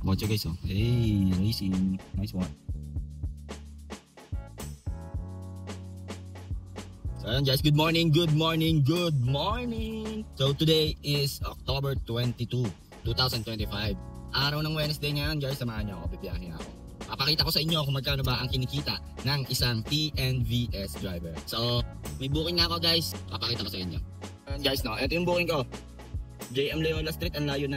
kotse guys oh. Hey, racing. Nice one. So ayan guys, good morning. So today is October 22, 2025. Araw ng Wednesday ngayon guys, samahan niyo ako, bibiyahe ako. Papakita ko sa inyo kung magkano ba ang kinikita ng isang TNVS driver. So, may booking na ako guys, papakita ko sa inyo. Ayan guys, no, ito yung booking ko. JM Leola Street, ang layo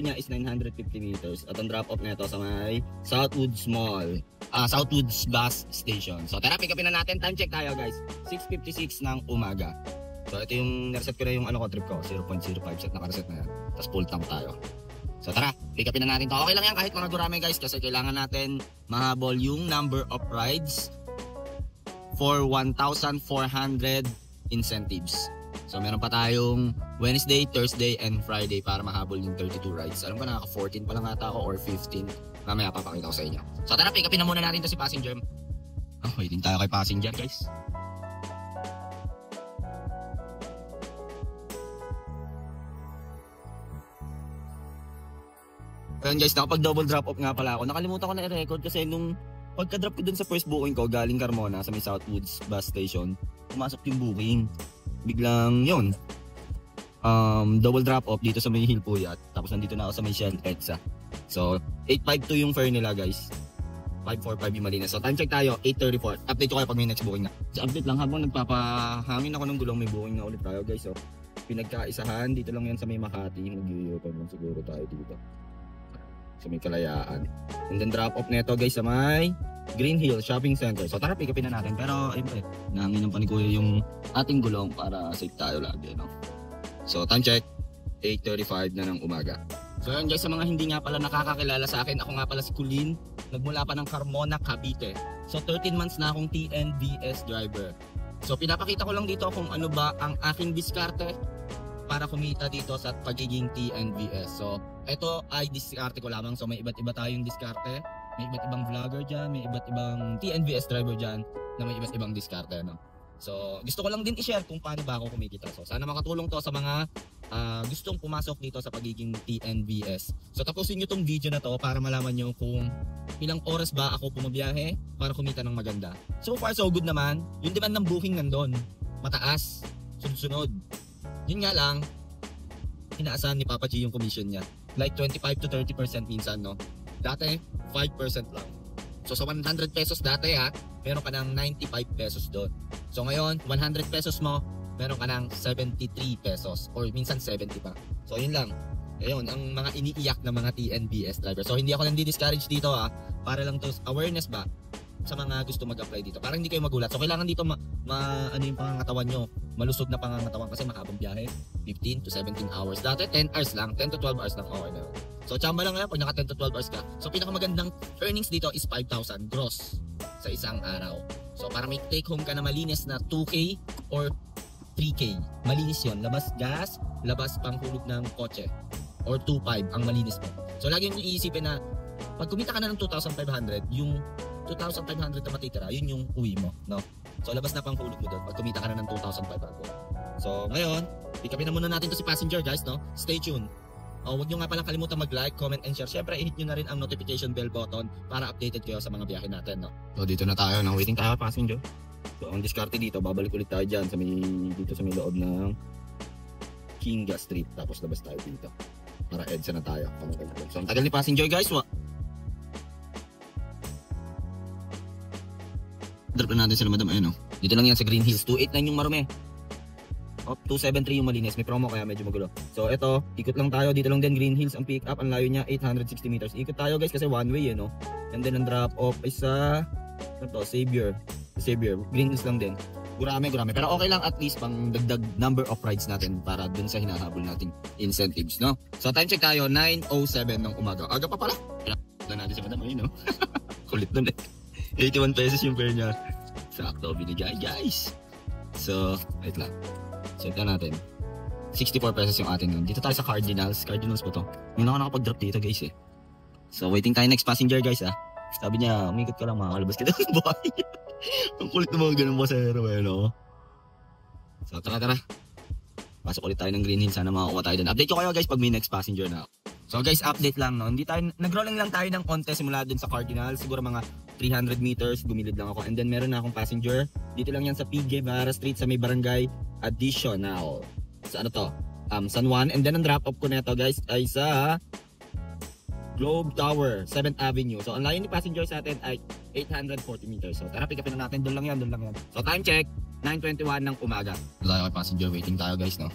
niya is 950 meters. At ang drop off nito sa may Southwoods Mall. Southwoods Bus Station. So tara, pick upin na natin. Time check tayo guys. 6:56 ng umaga. So ito yung nareset ko na yung trip ko. 0.05 set, nakareset na yan. Tapos full tank tayo. So tara, pick upin na natin to. Okay lang yan kahit mga gurame guys. Kasi kailangan natin mahabol yung number of rides for 1,400 incentives. So meron pa tayong Wednesday, Thursday, and Friday para mahabol yung 32 rides. Alam ko nakaka-14 pa lang ata ako or 15. Mamaya papakita ko sa inyo. So tara, pick upin na muna natin to si passenger. Waiting tayo kay passenger guys. Ayan guys, nakapag-double drop off nga pala ako. Nakalimutan ko na i-record kasi nung pagka-drop ko dun sa first booking ko, galing Carmona sa may Southwoods Bus Station, pumasok yung booking. Biglang yun, double drop off dito sa may Hill Puyat. Tapos nandito na ako sa may Shell EDSA. So, 852 yung fare nila guys. 545 yung malinis. So, time check tayo, 8:34. Update ko kayo pag may next booking na. So, update lang habang nagpapahangin ako ng gulong, may booking na ulit tayo guys. So, pinagkaisahan, dito lang yan sa may Makati. Mag-u-turn lang siguro tayo dito. Sa may Kalayaan. And then drop off neto guys sa may Green Hill Shopping Center. So tara, pick upin na natin. Pero ayun, nahangin ng panikuya yung ating gulong para safe tayo lagi, no? So time check, 8:35 na ng umaga. So yun guys, sa mga hindi nga pala nakakakilala sa akin, ako nga pala si Kulin. Nagmula pa ng Carmona, Cavite. So 13 months na akong TNVS driver. So pinapakita ko lang dito kung ano ba ang aking diskarte para kumita dito sa pagiging TNVS. So, ito ay diskarte ko lamang. So, may iba't iba tayong diskarte. May iba't ibang vlogger dyan. May iba't ibang TNVS driver dyan na may iba't ibang diskarte. No? So, gusto ko lang din i-share kung paano ba ako kumikita. So, sana makatulong to sa mga gustong pumasok dito sa pagiging TNVS. So, tapusin nyo tong video na to para malaman nyo kung ilang oras ba ako pumabiyahe para kumita ng maganda. So far, so good naman. Yung demand ng booking nandun. Mataas. Sunod-sunod. Yun nga lang, inaasahan ni Papa G yung commission niya. Like 25 to 30% minsan, no? Dati, 5% lang. So sa 100 pesos dati meron ka ng 95 pesos doon. So ngayon, 100 pesos mo, meron ka ng 73 pesos. Or minsan 70 pa. So yun lang. Ayun, ang mga iniiyak na mga TNVS driver. So hindi ako nandi-discourage dito para lang to awareness ba sa mga gusto mag-apply dito. Parang hindi kayo magulat. So kailangan dito ano yung pangangatawan nyo. Malusog na pangangatawan kasi mahabang biyahe. 15 to 17 hours. Dati 10 hours lang. 10 to 12 hours lang. Okay na. So tsamba lang yan pag naka 10 to 12 hours ka. So pinakamagandang earnings dito is 5,000 gross sa isang araw. So para may take home ka na malinis na 2K or 3K. Malinis yon. Labas gas, labas panghulog ng kotse. Or 2.5 ang malinis mo. So lagi nyo iisipin na pag kumita ka na ng 2,500, yung 2,500 na matitira, yun yung uwi mo, no? So labas na pang hulog mo doon pag kumita ka na ng 2,500. So ngayon, pick upin na muna natin to si passenger guys, no? Stay tuned. Huwag nyo nga palang kalimutan mag-like, comment, and share. Siyempre, i-hit nyo na rin ang notification bell button para updated kayo sa mga biyahe natin, no? So dito na tayo, no? Waiting tayo passenger. So ang diskarte dito, babalik ulit tayo dyan dito sa may loob ng Kinga Street. Tapos labas tayo dito para EDSA na tayo. So ang tagal ni passenger guys, drop na natin sila madam, ayun o. Dito lang yan sa Green Hills, 289 yung marumi. 273 yung malinis, may promo kaya medyo magulo. So ito, ikot lang tayo, dito lang din Green Hills ang pick up, ang layo niya 860 meters. Ikot tayo guys kasi one way no. And then ang drop off is sa Xavier, Green Hills lang din. Gurame. Pero okay lang at least pang dagdag number of rides natin para dun sa hinahabol nating incentives, no? So time check tayo, 9:07 ng umaga. Aga pa pala. Pinakita natin si madam, ayun no. Kulit dun 81 pesos yung fare niya. Sakto binigay guys. So, wait lang. Check na natin. 64 pesos yung atin nun. Dito tayo sa Cardinals po to. Hindi na ako nakapag-drop dito guys So, waiting tayo next passenger guys Sabi niya, umikot ka lang makakalabas ka daw ng buhay. Ang kulit ng mga ganun pasero no? So, tara. Pasok ulit tayo ng Green Hill. Sana makakuha tayo dun. Update ko kayo guys pag may next passenger na. So guys, update lang no. Hindi tayo nag-rolling lang tayo ng konti simula dun sa Cardinal, siguro mga 300 meters, gumilid lang ako. And then meron na akong passenger. Dito lang yan sa P. Guevara Street sa may barangay Additional. Sa ano to? San Juan. And then ang drop off ko nito guys ay sa Globe Tower, 7th Avenue. So ang layo ni passenger sa atin ay 840 meters. So tara, pick upin na natin. Doon lang yan, doon lang yan. So time check, 9:21 ng umaga. Tayo kay passenger, waiting tayo guys no.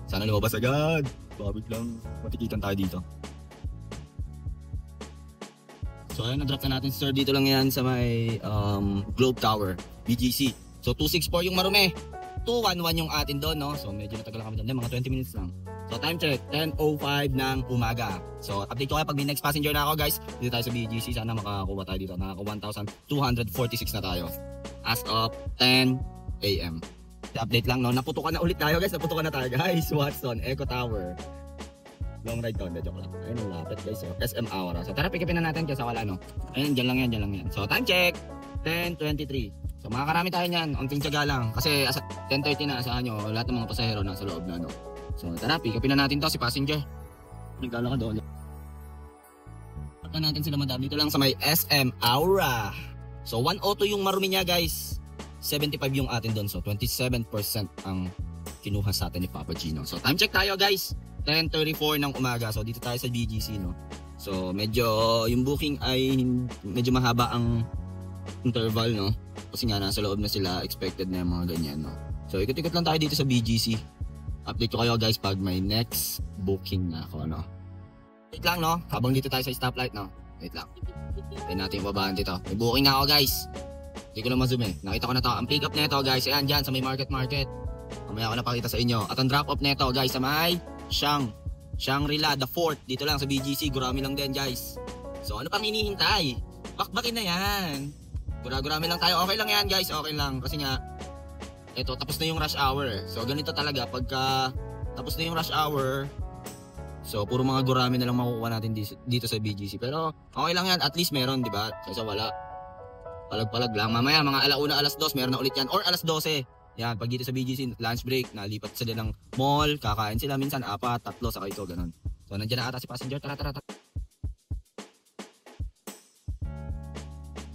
Sana lumabas agad. Babig lang, matikitan tayo dito. So ayun, na-drop na natin sir. Dito lang yan sa may Globe Tower, BGC. So 264 yung Marume, 211 yung atin doon no. So medyo natagal kami doon, mga 20 minutes lang. So time check, 10:05 ng umaga. So update ko kayo pag may next passenger na ako guys. Dito tayo sa BGC, sana makakuha tayo dito. Nakaka 1,246 na tayo as of 10 AM. Update lang no, naputukan na ulit tayo guys. Naputukan na tayo guys. Watson, Echo Tower. Long ride doon, joke lang. Ayun ang lapit guys, so SM Aura. So tara, pick upin na natin kasi wala no. Ayun, dyan lang yan, dyan lang yan. So time check, 10:23. So makakarami tayo niyan, onting tiyaga lang. Kasi 10:30 na, asahan nyo, lahat ng mga pasahero nasa loob na no. So tara, pick upin na natin to si passenger. Nagkala ka doon. Pagka natin sila madam, dito lang sa may SM Aura. So 102 yung Marumi niya guys. 75 yung atin doon. So 27% ang kinuha sa atin ni Papa Gino. So time check tayo guys. 10:34 ng umaga. So dito tayo sa BGC no. So medyo yung booking ay medyo mahaba ang interval no. Kasi nga nasa loob na sila, expected na yung mga ganyan no. So ikot-ikot lang tayo dito sa BGC. Update ko kayo guys pag may next booking na ako no. Wait lang no, habang dito tayo sa stoplight no. Wait lang. Tayo natin babaan dito. May booking na ako guys. Hindi ko lang ma-zoom eh. Nakita ko na to. Ang pick up na ito guys, ayan dyan sa may market. Mamaya ko na pakita sa inyo. At ang drop off na ito guys sa may Shangri-La, the Fort. Dito lang sa BGC, gurami lang din guys. So ano pang hinihintay? Bakbakin na yan. Gurami lang tayo. Okay lang yan guys, okay lang. Kasi nga, eto tapos na yung rush hour. So ganito talaga, pagka tapos na yung rush hour, so puro mga gurami na lang makukuha natin dito sa BGC. Pero okay lang yan, at least meron, di ba? Kasi wala. Palag-palag lang. Mamaya mga 1:00, 2:00, meron na ulit yan. Or 12:00. Yan, pag dito sa BGC, lunch break, nalipat sila ng mall, kakain sila minsan, 4, 3, saka ito, ganun. So, nandiyan na ata si passenger, tara.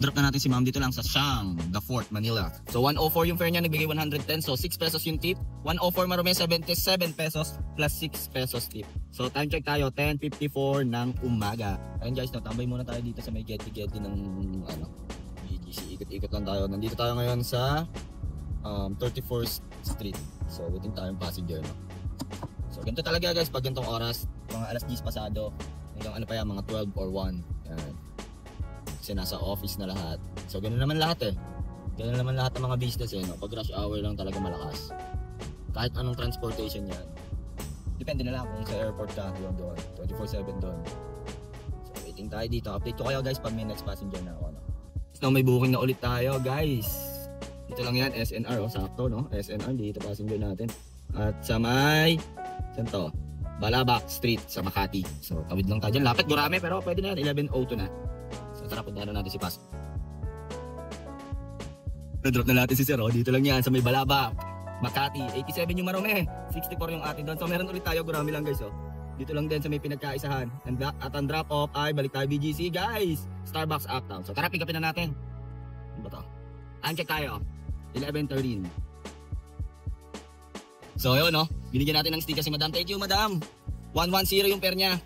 Drop na natin si ma'am dito lang sa The Fort, Manila. So, 104 yung fare niya, nagbigay 110, so 6 pesos yung tip. 104 Marume, 77 pesos plus 6 pesos tip. So, time check tayo, 10:54 ng umaga. Ayun guys, tambay muna tayo dito sa may getty ng BGC. Ikot-ikot lang tayo. Nandito tayo ngayon sa 34th Street. So waiting tayong passenger no. So ganito talaga guys pag ganitong oras, mga 10:00 pasado hanggang ano pa yan, mga 12 or 1. Yan. Kasi nasa office na lahat. So ganoon naman lahat eh. Ganoon naman lahat ng mga business eh no. Pag rush hour lang talaga malakas. Kahit anong transportation yan. Depende na lang kung sa airport ka doon. 24/7 doon. So waiting tayo dito. Update ko kayo guys pag may next passenger na ako no. So may booking na ulit tayo guys. Dito lang yan, SNR, sakto no? SNR, dito passenger natin. At sa may, saan to? Balabac Street sa Makati. So, tawid lang tayo dyan. Lapit, gurami, pero pwede na yan, 11:02 na. So, tara, punta na natin si Pas. Na-drop na natin si Sir, dito lang yan, sa may Balabac, Makati. 87 yung Marume, 64 yung atin doon. So, meron ulit tayo, gurami lang guys, oh. Dito lang din sa may pinagkaisahan. At ang drop off ay balik tayo BGC, guys. Starbucks Uptown. So, tara, pick upin na natin. Ano ba to? Time check tayo. 11:13. So yun no, binigyan natin ng sticker si madam. Thank you madam. 110 yung pair niya.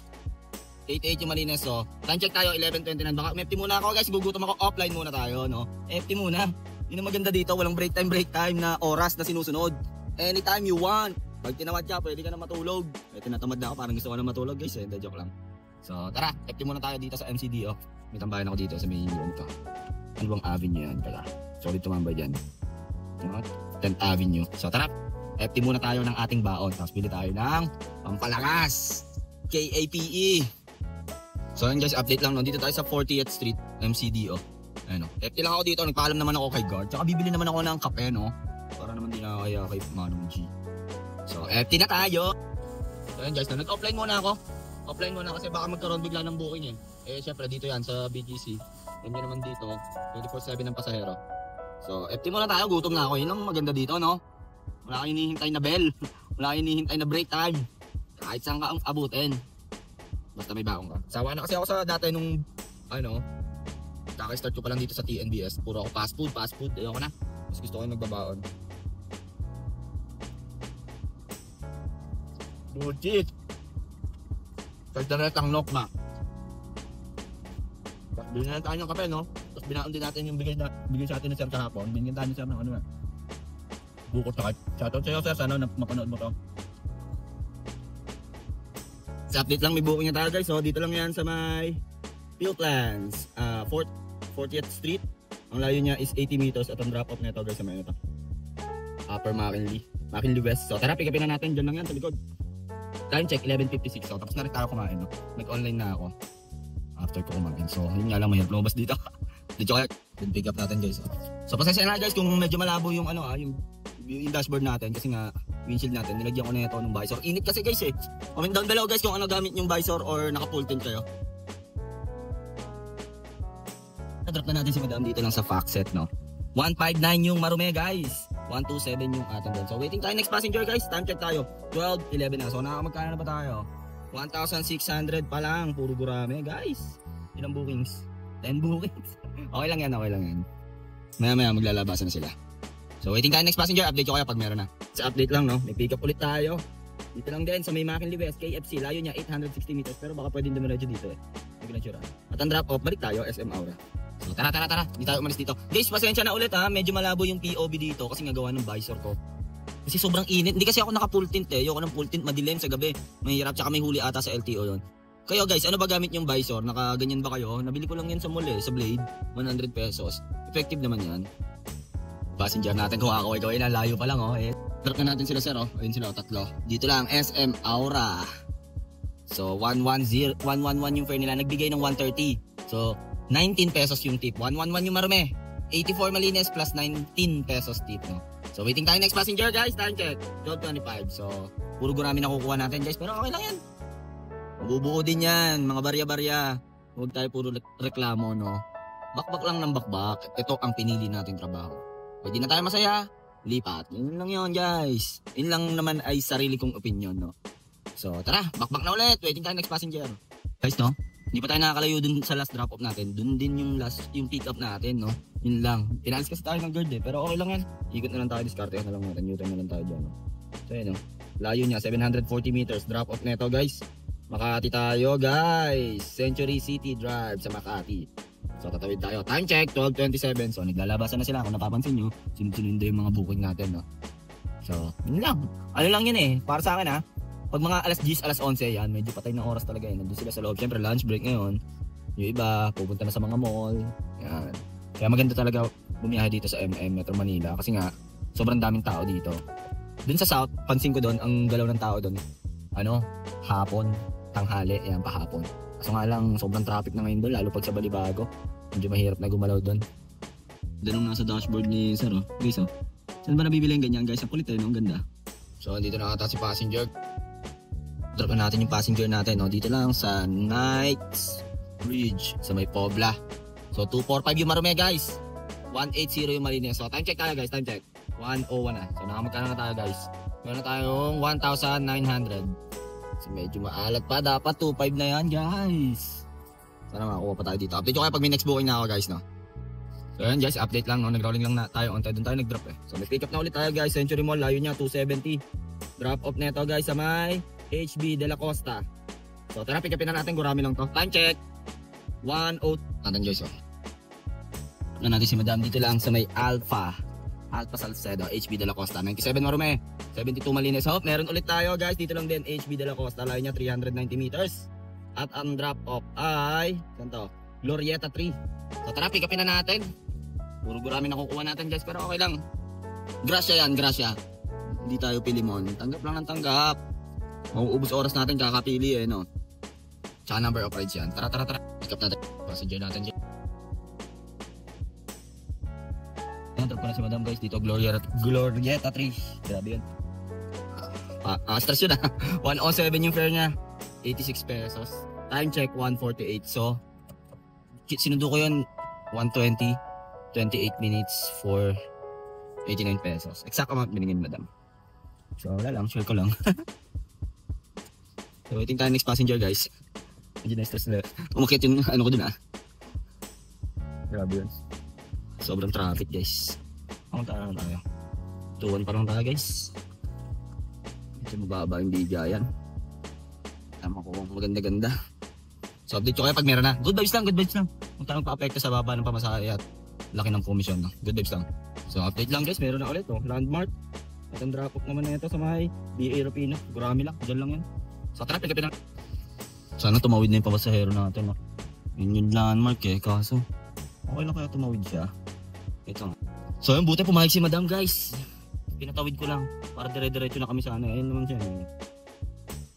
88 yung malinis. So time check tayo, 11:29. Baka empty muna ako guys, gugutom ako, offline muna tayo no. Empty muna. Yun ang maganda dito, walang break time na oras na sinusunod. Anytime you want. Pag tinawad ka, pwede ka na matulog. Tinatamad na ako, parang gusto ko na matulog guys eh. Joke lang. So tara, empty muna tayo dito sa MCD oh. May tambayan ako dito sa may ito. Ano bang avenue yan? Tara, sorry tumambay dyan. 10th Avenue. So tara, FT muna tayo ng ating baon. Tapos pili tayo ng pampalakas KAPE. So yun guys, update lang no. Dito tayo sa 40th Street MCDO. Ayun no. FT lang ako dito. Nagpaalam naman ako kay guard. Tsaka bibili naman ako ng kape no. Para naman din ako kay Manong G. So FT na tayo. So yun guys, nag-offline muna ako. Offline muna kasi baka magkaroon bigla ng booking eh. Eh syempre dito yan sa BGC. Yan naman dito, 24/7 ng pasahero. So, FT muna tayo, gutom na ako. Yun ang maganda dito, no? Wala kang hinihintay na bell. Wala kang hinihintay na break time. Kahit saan ka ang abutin. Basta may baon ka. Sawa na kasi ako sa dati nung, ano, kaka-start ko pa lang dito sa TNBS. Puro ako fast food. Ayoko na. Mas gusto ko yung nagbabaon. Legit. Kaldaret ang lokma. Tapos binigyan tayo ng kape, no? Tapos binaon din natin yung bigay sa atin ni Sir kahapon. Binigyan tayo ni Sir ng ano na. Bukot na kahit. Shoutout sa'yo, Sir. Sana mapanood mo to. Sa update lang, may booking na tayo guys. So dito lang yan sa may Philplans, 40th Street. Ang layo niya is 80 meters at ang drop off nito guys sa may ito. Upper McKinley West. So tara, pick upin na natin. Diyan lang yan sa likod. Time check 11:56. So tapos na rin tayo kumain, no? Nag-online na ako after ko kumain. So yun nga lang, mahirap lumabas dito. Dito kaya pick up natin guys. So pasensya na guys kung medyo malabo yung ano yung dashboard natin kasi nga windshield natin nilagyan ko na ito ng visor. Init kasi guys eh. Comment down below guys kung ano gamit yung visor or naka full tint kayo. Na-drop na natin si Madam dito lang sa Foxset, no? 159 yung Marume guys. 127 yung atin doon. So waiting tayo next passenger guys. Time check tayo. 12:11 na. So nakamagkano na ba tayo? 1,600 pa lang. Puro gurame guys. Ilang bookings? 10 bookings. Okay lang yan. Maya maglalabasan na sila. So waiting tayo next passenger. Update ko kayo pag meron na. Sa update lang, no? May pick up ulit tayo. Dito lang din sa may McKinley West KFC. Layo niya 860 meters. Pero baka pwedeng dumiretso dito eh. At ang drop off, balik tayo SM Aura. So tara. Hindi tayo umalis dito. Guys, pasensya na ulit ha. Medyo malabo yung POV dito kasi nga gawa ng visor ko. Kasi sobrang init. Hindi kasi ako naka full tint eh. Ayoko ng full tint, madilim sa gabi. Mahirap, tsaka may huli ata sa LTO yon. Kayo guys, ano ba gamit yung visor? Nakaganyan ba kayo? Nabili ko lang yan sa mall eh, sa Blade. 100 pesos. Effective naman yan. Passenger natin kung ako ikaw na layo pa lang oh. Drop na natin sila sir oh. Ayun sila oh, tatlo. Dito lang SM Aura. So 111 yung fare nila. Nagbigay ng 130. So 19 pesos yung tip. 111 yung Marume. 84 malinis plus 19 pesos tip, no? So waiting tayo next passenger guys. Time check 12:25. So puro gurami na kukuha natin guys. Pero okay lang yan. Mabubuo din yan. Mga barya-barya. Huwag tayo puro reklamo, no? Bakbak lang ng bakbak. Ito ang pinili nating trabaho. Pwede na tayo masaya. Lipat. Yun lang yun guys. Yun lang naman ay sarili kong opinion, no? So tara. Bakbak na ulit. Waiting tayo next passenger. Guys, no? Hindi pa tayo nakakalayo dun sa last drop off natin. Dun din yung yung pick up natin, no? Yun lang. Pinalis kasi tayo ng guard eh. Pero okay lang yan. Ikot na lang tayo. Discarte na lang natin. U-turn na lang tayo dyan, no? So yun, no? Layo niya. 740 meters. Drop off neto, guys. Makati tayo, guys. Century City Drive sa Makati. So tatawid tayo. Time check 12:27. So naglalabasan na sila. Kung napapansin nyo, sunod-sunod yung mga booking natin, no? So yun lang. Ano lang yun eh. Para sa akin ha. Pag mga alas 10, alas 11 yan, medyo patay ng oras talaga yan. Nandun sila sa loob. Siyempre lunch break ngayon. Yung iba, pupunta na sa mga mall. Yan. Kaya maganda talaga bumiyahe dito sa Metro Manila. Kasi nga, sobrang daming tao dito. Dun sa South, pansin ko doon, ang galaw ng tao doon. Hapon, tanghali, yan, pahapon. Kaso nga lang, sobrang traffic na ngayon doon, lalo pag sa Balibago. Medyo mahirap na gumalaw doon. Doon nasa dashboard ni Sir, oh. Guys, oh. Saan ba nabibili yung ganyan, guys? Ang kulit, no? Ang ganda. So, dito na ata si passenger. Drop na natin yung passenger natin, no? Dito lang sa Knights Bridge sa may Pobla. So 245 yung Marume guys. 180 yung Marines. So time check tayo guys, time check. 101 na. So nakamagkano na tayo guys. Meron na tayong 1,900. So medyo maalat pa. Dapat 2.5 na yan guys. Sana makakuha pa tayo dito. Update ko kayo pag may next booking na ako guys, no? So yun guys, update lang, no? Nag-rolling lang na tayo. On tayo, dun tayo nag-drop eh. So may pick up na ulit tayo guys. Century Mall, layo niya 270. Drop off neto guys sa may HB De La Costa. So tara, pick upin na natin. Gurami lang to. Time check 1:00. Natin guys, oh. Na natin si Madam dito lang sa may Alpha Salcedo, HB De La Costa. 97 Marume, 72 Malines. Hope meron ulit tayo guys. Dito lang din HB De La Costa. Layo niya 390 meters. At ang drop off ay ganito, Glorieta 3. So tara, pick upin na natin. Puro gurami na kukuha natin guys. Pero okay lang. Grasya yan, grasya. Hindi tayo pilimon. Tanggap lang ng tanggap. Mauubos oras natin kakapili eh, no? Tsaka number of rides yan. Tara. Pick up natin. Passenger natin dyan. Drop ko na si Madam guys. Dito Glorieta 3. Grabe yun. Stress yun 107 yung fare niya. 86 pesos. Time check 1:48. So sinundo ko yun 1:20. 28 minutes for 89 pesos. Exact amount binigyan ni Madam. So wala lang. Share ko lang. So waiting tayo next passenger guys. Hindi na-stress na. Umakit yung ano ko dun Grabe yun. Sobrang traffic guys. Ang tayo tayo. 2-1 pa lang tayo guys. Medyo mababa yung bigayan. Tama ko maganda-ganda. So update ko kayo pag meron na. Good vibes lang, good vibes lang. Kung tayo pa-apekto sa baba ng pamasahe at laki ng komisyon. No? Good vibes lang. So update lang guys, meron na ulit. Oh. Landmark. At ang drop off naman na ito sa may BA Europino. Gurami lang, dyan lang yan. So tara, pick up na. Sana tumawid na yung pamasahero natin. No? Yun yung landmark eh, kaso okay lang kaya tumawid siya. Ito nga. So yung buti pumahig si madam guys. Pinatawid ko lang para dire-diretso na kami sana. Ayun naman siya.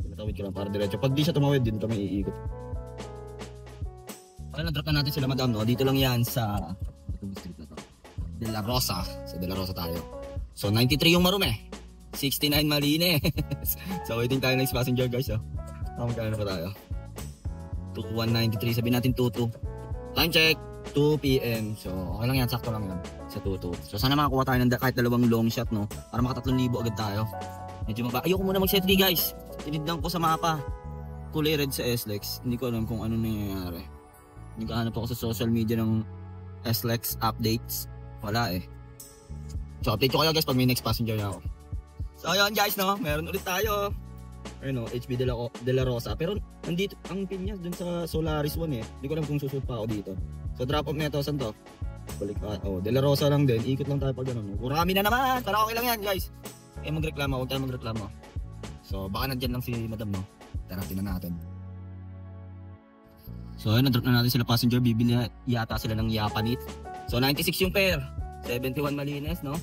Pinatawid ko lang para diretso. Pag di siya tumawid din kami iikot. Kaya na-drop na natin sila madam no. Dito lang yan sa De La Rosa. Sa De La Rosa tayo. So 93 yung Marume. 69 Malines. So waiting tayo next passenger guys. Magkano pa tayo? 2193. Sabihin natin 22. Time check. 2 PM. So okay lang yan. Sakto lang yan. Sa 22. So sana makakuha tayo ng kahit dalawang long shot no. Para maka 3,000 agad tayo. Medyo ayoko muna mag set 3 guys. Tinignan ko sa mapa. Kulay red sa SLEX. Hindi ko alam kung ano nangyayari. Naghahanap ako sa social media ng SLEX updates. Wala eh. So update ko kayo guys pag may next passenger na ako. So ayun guys no. Meron ulit tayo. Ayun no. HB De La Rosa. Pero nandito ang pin niya dun sa Solaris 1 eh. Hindi ko alam kung susunod pa ako dito. So drop off na ito. Saan to? Balik De La Rosa lang din. Ikot lang tayo pag gano'n. Kurami na naman. Para okay lang yan guys. Eh magreklamo. Huwag tayo magreklamo. So baka nandyan lang si madam no. Tara tingnan natin. So ayun, na-drop na natin sila passenger. Bibili yata sila ng Yapanit. So 96 yung pair. 71 Malines no.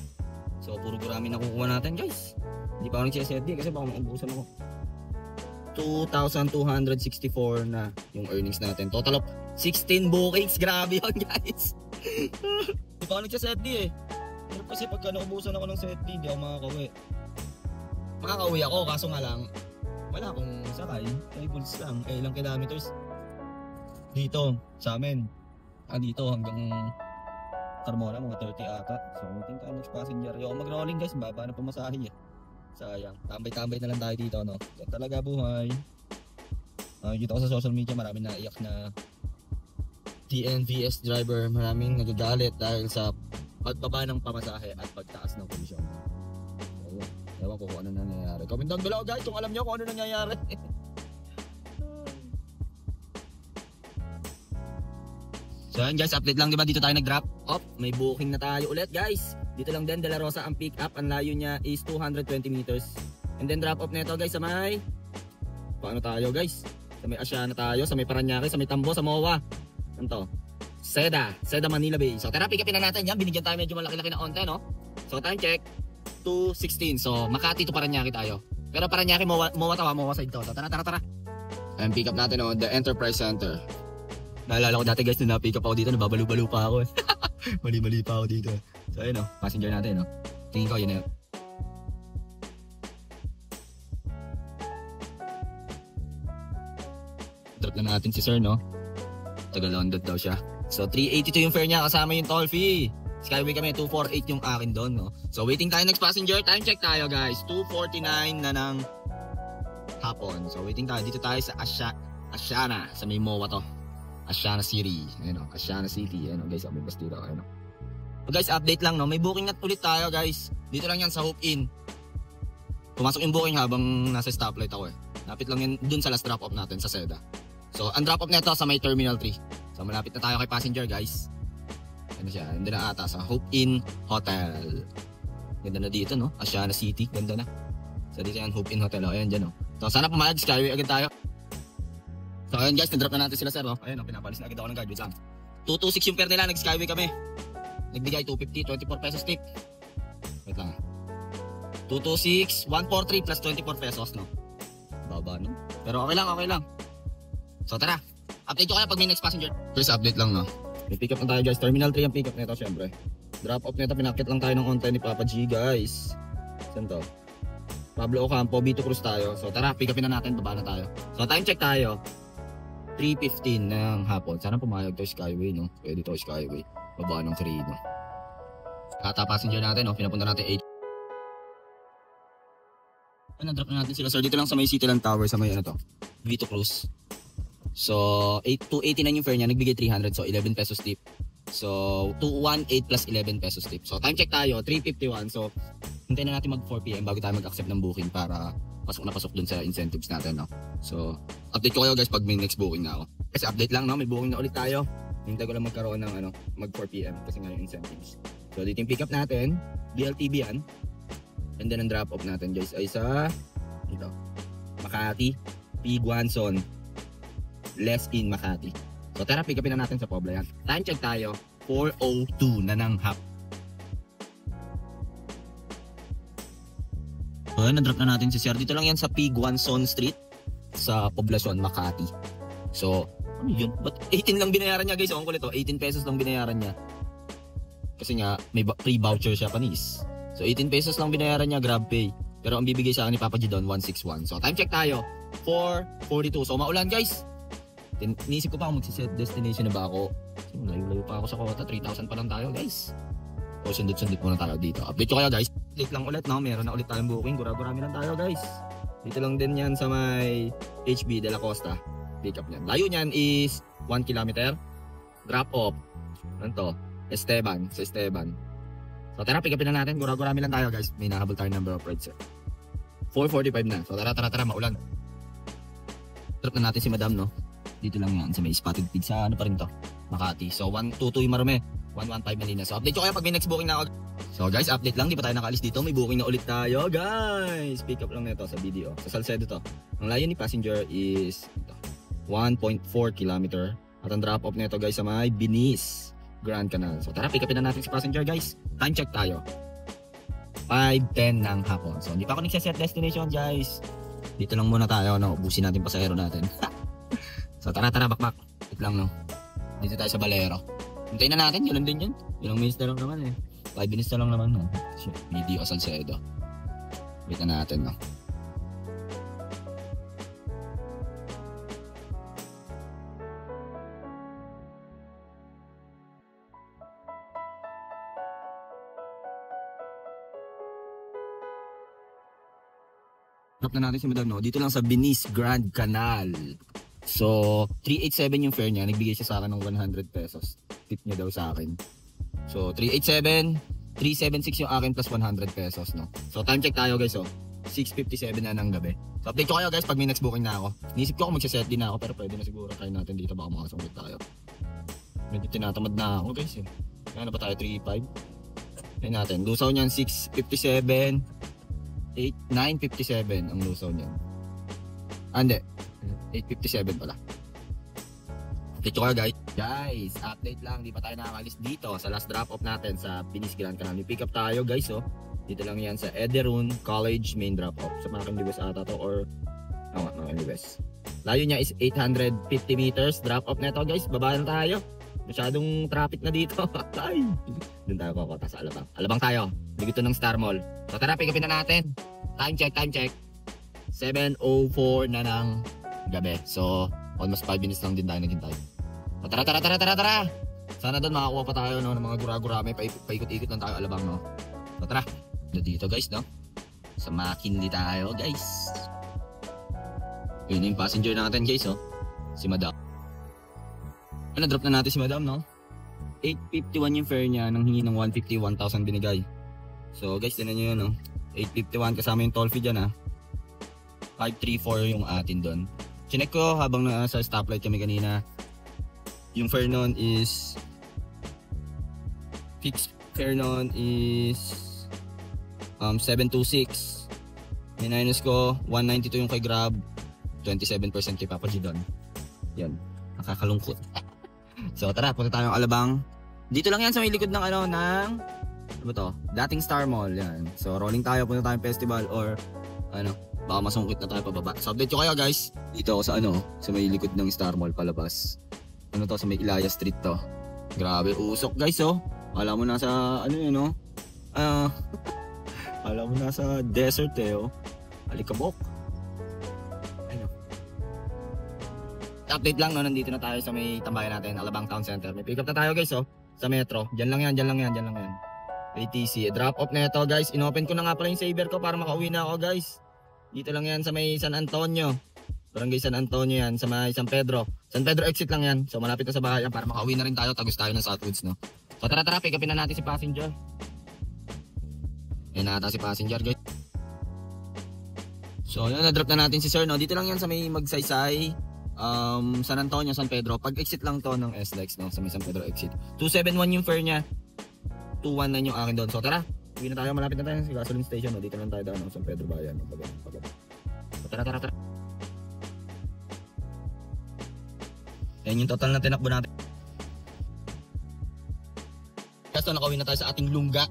So puro kurami na kukuha natin guys. Hindi pa ako nag-CSD kasi baka maubusan ako. 2,264 na yung earnings natin. Total of 16 bookings. Grabe yun guys. Hindi pa ako nag-CSD eh. Pero kasi pagka naubusan ako ng CSD, hindi ako makakauwi. Makakauwi ako kaso nga lang wala akong sakay. Tables lang. Ilang kilometers dito sa amin. Dito hanggang Carmona, mga 30 ata. So, waiting tayo next passenger. Yung mag-rolling guys, baba na pamasahe eh. Sayang. Tambay-tambay na lang tayo dito, no? Yan talaga buhay. Nakikita ko sa social media, maraming naiyak na TNVS driver. Maraming nagagalit dahil sa pagbaba ng pamasahe at pagtaas ng komisyon. So, ewan ko kung ano nangyayari. Comment down below guys kung alam nyo kung ano nangyayari. So yan guys, update lang diba dito tayo nag-drop off. May booking na tayo ulit guys. Dito lang din, De La Rosa ang pick up. Ang layo niya is 220 meters. And then drop off na ito guys sa may paano tayo guys? Sa may Asiana tayo, sa may Paranaque, sa may Tambo, sa MOA. Ano to? Seda Manila Bay. So tara, pick upin na natin yan. Binigyan tayo medyo malaki-laki na onte no. So time check 2:16. So Makati to Paranaque tayo. Pero Paranaque MOA side to. So tara. And pick up natin on the Enterprise Center. Naalala ko dati guys, nung na-pick up ako dito, nababalo-balo pa ako eh. Mali-mali pa ako dito. So ayun o, passenger natin o. Tingin ko yun na yun. Drop na natin si sir no. Taga London daw siya. So 382 yung fare niya, kasama yung toll fee. Skyway kami, 248 yung akin doon no. So waiting tayo next passenger, time check tayo guys. 2:49 na ng hapon. So waiting tayo, dito tayo sa Asiana, sa may MOA to. Asiana City, ayun o, Asiana City, ayun o guys, may bus dito, ayun o. So guys, update lang no, may booking na ulit tayo guys. Dito lang yan sa Hope Inn. Pumasok yung booking habang nasa stoplight ako eh. Lapit lang yan dun sa last drop off natin sa Seda. So ang drop off nito sa may Terminal 3. So malapit na tayo kay passenger guys. Ano siya, hindi na ata sa Hope Inn Hotel. Ganda na dito no, Asiana City, ganda na. So dito yan, Hope Inn Hotel, o ayan dyan o. So sana pumayag, Skyway agad tayo. So ayun guys, na-drop na natin sila sir oh. Ayun oh, pinapalis na agad ako ng guide. Wait lang. 226 yung fare nila, nag-Skyway kami. Nagbigay 250, 24 pesos tip. Wait lang. 226, 143 plus 24 pesos no. Baba no. Pero okay lang. So tara, update ko kayo pag may next passenger. First update lang no. May pick up na tayo guys, Terminal 3 ang pick up nito syempre. Drop off nito, pinakit lang tayo ng on-time ni Papa G guys. Saan to? Pablo Ocampo, Vito Cruz tayo. So tara, pick upin na natin, baba na tayo. So time check tayo. 3:15 ng hapon. Sana pumayag to Skyway no. Pwede to Skyway. Baba ng Quirino. Kata passenger natin no, pinapunta natin 8. Na-drop na natin sila sir dito lang sa may Cityland Tower sa may ano to. Vito Cruz. So 289 yung fare niya, nagbigay 300, so 11 pesos tip. So 218 plus 11 pesos tip. So time check tayo, 3:51. So hintayin na natin mag 4 PM bago tayo mag-accept ng booking para pasok na pasok dun sa incentives natin, no? So update ko kayo guys pag may next booking na ako. Kasi update lang, no? May booking na ulit tayo. Hintay ko lang magkaroon ng mag 4 PM kasi nga yung incentives. So dito yung pick up natin, BLTB yan. And then ang drop off natin guys ay sa dito, Makati, P. Guanzon, less in Makati. So tara, pick upin na natin sa Pobla yan. Time check tayo, 4:02 na ng hap. So na-drop na natin si Sir. Dito lang yan sa P. Guanzon Street sa Poblacion, Makati. So ano yun? But 18 lang binayaran niya guys. Ang kulit to, 18 pesos lang binayaran niya. Kasi nga may free voucher siya panis. So 18 pesos lang binayaran niya GrabPay. Pero ang bibigay sa akin ni Papa G doon 161. So time check tayo, 4:42. So maulan guys. Iniisip ko pa kung magsiset destination na ba ako. So, layo-layo pa ako sa kota, 3,000 pa lang tayo guys. So sundot-sundot muna tayo dito. Update ko kayo guys. Update lang ulit, no? Meron na ulit tayong booking. Gura-gurami lang tayo guys. Dito lang din yan sa may HB de la Costa. Pick up yan. Layo niyan is 1 kilometer. Drop off. Ano to? Esteban. Sa Esteban. So tara, pick upin na natin. Gura-gurami lang tayo guys. May nahabol tayong number of rides. 4:45 na. So tara, maulan. Drop na natin si Madam, no? Dito lang yan sa may Spotted Pig sa ano pa rin to, Makati. So 122 Marome, 115 Manila. So update ko kayo pag may next booking na ako. So guys, update lang, di pa tayo nakaalis dito. May booking na ulit tayo guys. Pick up lang nito sa video. Sa Salcedo to. Ang layo ni passenger is ito, 1.4 kilometer. At ang drop off nito guys sa may Binis Grand Canal. So tara, pick upin na natin si passenger guys. Time check tayo, 5:10 ng hapon. So hindi pa ako nagsiset destination guys. Dito lang muna tayo, no? Ubusin natin pasahero natin. So tara, bakbak. Wait lang, no? Dito tayo sa Balero. Hintayin na natin, yun din yun. Ilang minutes na lang naman eh. 5 minutes na lang naman, no? Video Salcedo. Wait na natin, no? Drop na natin si Madam, no? Dito lang sa Binis Grand Canal. So, 387 yung fare niya. Nagbigay siya sa akin ng 100 pesos. Tip niya daw sa akin. So, 387, 376 yung akin plus 100 pesos, no? So, time check tayo guys, oh. 6:57 na ng gabi. So, update ko kayo guys pag may next booking na ako. Niisip ko kung magsiset din na ako, pero pwede na siguro. Try natin dito, baka makasungkot tayo. Medyo tinatamad na ako guys, eh. Kaya na ba tayo, 3.5? Kaya natin. Lusaw niyan, 6:57. 9:57 ang lusaw niyan. Hindi. 8:57 pala. Dito kayo guys, update lang, di pa tayo nakakalis dito sa last drop off natin sa Binis Grand Canal. Pick up tayo guys, oh. Dito lang yan sa Ederun College main drop off. Sa Makin West ata to, or Makin West. Layo niya is 850 meters. Drop off na ito guys, baba na tayo. Masyadong traffic na dito. Ay, doon tayo kokota sa Alabang. Alabang tayo, dito ng Star Mall. So tara, pick upin na natin. Time check. 7:04 na ng gabi. So, almost 5 minutes lang din tayo naghintay. So, tara. Sana doon makakuha pa tayo, no, ng mga gura-gurami. Paikot-ikot lang tayo Alabang, no. So, tara. Dito guys, no. Sa McKinley tayo guys. Yun yung passenger natin guys, oh. Si Madam. Na-drop na natin si Madam, no. 851 yung fare niya. Nang hingi ng 150, 1,000 binigay. So guys, tinan nyo yun, no. 851 kasama yung toll fee dyan, ha. 534 yung atin doon. Chinek ko habang nasa stoplight kami kanina. Yung fare nun is fixed fare nun is 726. Minus ko 192 yung kay Grab, 27% kay Papa G doon. Yan, nakakalungkot. So tara, punta tayong Alabang. Dito lang yan sa may likod ng ano to? Dating Star Mall, yan. So rolling tayo, punta tayong festival or baka masungkit na tayo pababa. So update ko kayo guys. Dito ako sa may likod ng Star Mall palabas. Ano to, sa may Ilaya Street to. Grabe, usok guys, oh. Alam mo nasa alam mo nasa desert eh, oh. Alikabok. Update lang, no, nandito na tayo sa may tambayan natin, Alabang Town Center. May pick up na tayo guys, oh, sa metro. Diyan lang yan. ATC, drop off na ito guys. Inopen ko na nga pala yung saver ko para makauwi na ako guys. Dito lang yan sa may San Antonio. Barangay San Antonio yan, sa may San Pedro. San Pedro exit lang yan. So malapit na sa bahay yan para makauwi na rin tayo. Tagos tayo ng Southwoods, no? So tara, pick upin na natin si passenger. Yan na ata si passenger, guys. So yun, na-drop na natin si sir, no? Dito lang yan sa may Magsaysay, San Antonio, San Pedro. Pag exit lang to ng SLEX, no? Sa may San Pedro exit. 271 yung fare niya. 219 yung akin doon. So tara, uwi na tayo. Malapit na tayo sa gasoline station, no? Dito lang tayo doon ng San Pedro Bayan. So tara. Yan yung total na tinakbo natin. Kaso nakauwi na tayo sa ating lungga.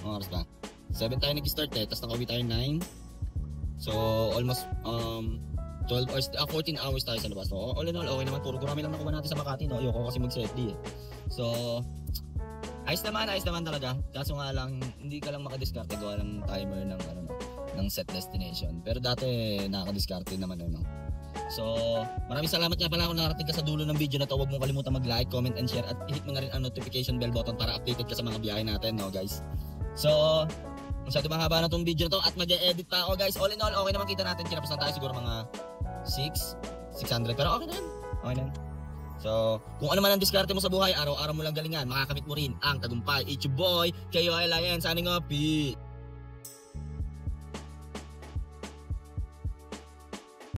Oras pa. 7 tayo nag-start tapos nakauwi tayo 9. So almost 12 hours, 14 hours tayo sa labas. So all in all, okay naman. Puro gurami lang nakuha natin sa Makati, no? Ayoko kasi mag-CFD eh. So ayos naman talaga. Kaso nga lang, hindi ka lang makadiskarte. Gawa ng timer ng, ng set destination. Pero dati nakadiskarte naman, So, maraming salamat nga pala kung nakarating ka sa dulo ng video na to. Huwag mong kalimutan mag-like, comment, and share. At hit mo na rin ang notification bell button para updated ka sa mga biyahe natin, no guys. So, masyado mahaba na tong video na to at mag-e-edit pa ako, guys. All in all, okay naman kita natin. Kinapos na tayo siguro mga 600. Pero okay na yan. So, kung ano man ang diskarte mo sa buhay, araw-araw mo lang galingan, makakamit mo rin ang tagumpay. It's your boy, KOLIN, signing off. Peace!